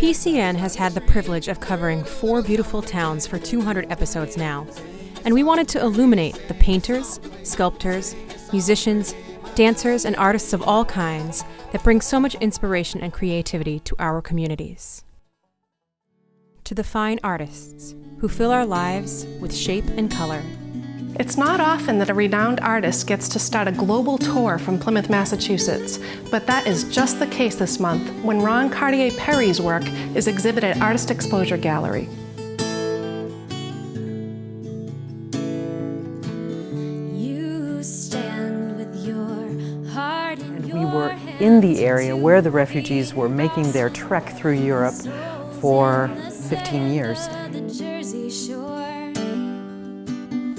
PCN has had the privilege of covering 4 beautiful towns for 200 episodes now, and we wanted to illuminate the painters, sculptors, musicians, dancers, and artists of all kinds that bring so much inspiration and creativity to our communities. To the fine artists who fill our lives with shape and color. It's not often that a renowned artist gets to start a global tour from Plymouth, Massachusetts, but that is just the case this month when Ron Cartier-Perry's work is exhibited at Artist Exposure Gallery. You stand with your heart in And your we were in the area where the refugees were making their trek through Europe for 15 years.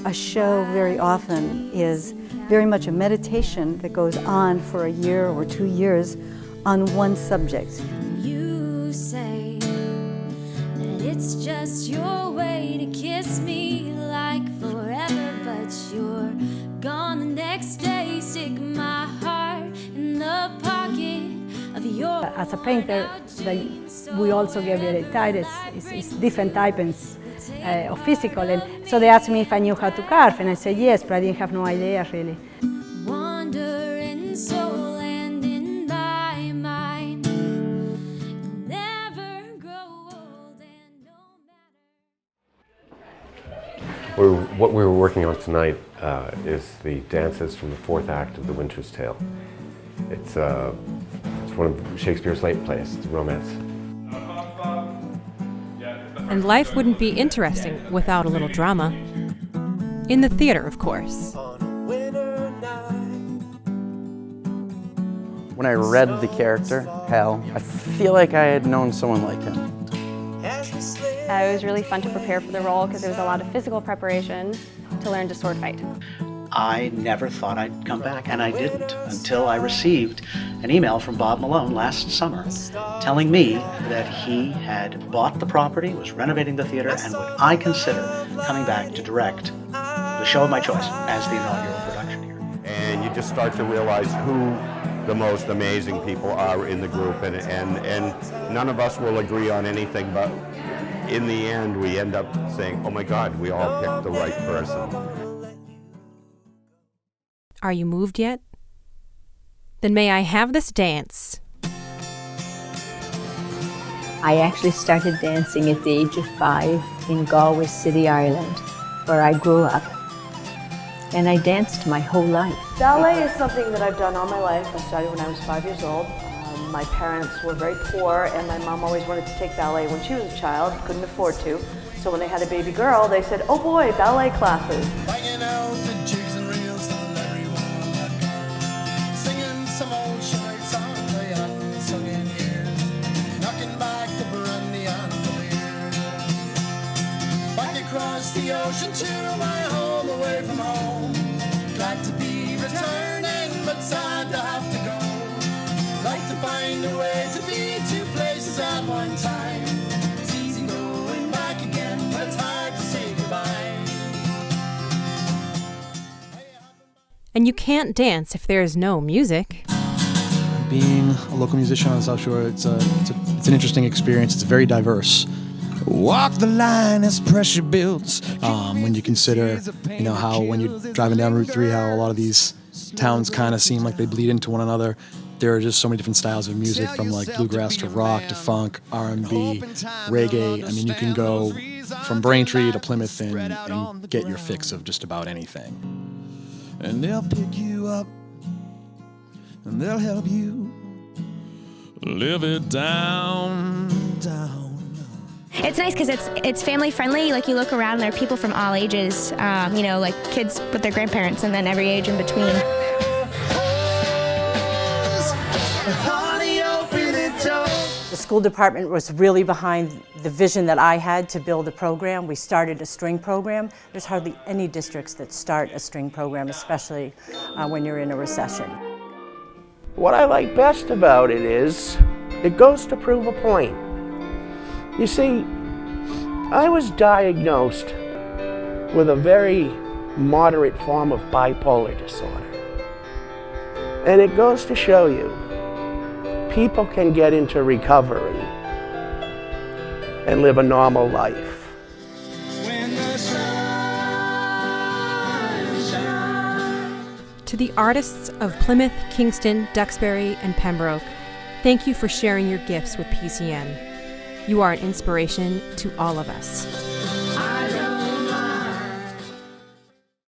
A show very often is very much a meditation that goes on for a year or 2 years on one subject. You say that it's just your way to kiss me like forever, but you're gone the next day. Stick my heart in the pocket of your. As a painter, we also get very tired. It's different types of physical, and so they asked me if I knew how to carve, and I said yes, but I didn't have no idea really. Wandering soul and in my mind, you'll never grow old and no matter. What we were working on tonight is the dances from the 4th act of The Winter's Tale. It's one of Shakespeare's late plays. It's a romance. And life wouldn't be interesting without a little drama. In the theater, of course. When I read the character, Hal, I feel like I had known someone like him. It was really fun to prepare for the role because there was a lot of physical preparation to learn to sword fight. I never thought I'd come back, and I didn't until I received an email from Bob Malone last summer telling me that he had bought the property, was renovating the theater, and would I consider coming back to direct the show of my choice as the inaugural production here. And you just start to realize who the most amazing people are in the group, and none of us will agree on anything, but in the end we end up saying, oh my God, we all picked the right person. Are you moved yet? Then may I have this dance? I actually started dancing at the age of 5 in Galway City, Ireland, where I grew up. And I danced my whole life. Ballet is something that I've done all my life. I started when I was 5 years old. My parents were very poor, and my mom always wanted to take ballet when she was a child, couldn't afford to. So when they had a baby girl, they said, oh boy, ballet classes. Some old short song they hadn't sung in years, knocking back the brandy and the beer. Back across the ocean to my home, away from home. Glad to be returning, but sad to have to go. Like to find a way to be 2 places at one time. It's easy going back again, but it's hard to say goodbye. And you can't dance if there is no music. Being a local musician on the South Shore, it's an interesting experience. It's very diverse. Walk the line as pressure builds. When you consider, how when you're driving down Route 3, how a lot of these towns kind of seem like they bleed into one another. There are just so many different styles of music, from like bluegrass to rock to funk, R&B, reggae. I mean, you can go from Braintree to Plymouth and get your fix of just about anything. And they'll pick you up and they'll help you live it down. It's nice because it's family friendly. Like, you look around and there are people from all ages, like kids with their grandparents and then every age in between. The school department was really behind the vision that I had to build a program. We started a string program. There's hardly any districts that start a string program, especially when you're in a recession. What I like best about it is it goes to prove a point. You see, I was diagnosed with a very moderate form of bipolar disorder. And it goes to show you, people can get into recovery and live a normal life. To the artists of Plymouth, Kingston, Duxbury, and Pembroke, thank you for sharing your gifts with PCN. You are an inspiration to all of us.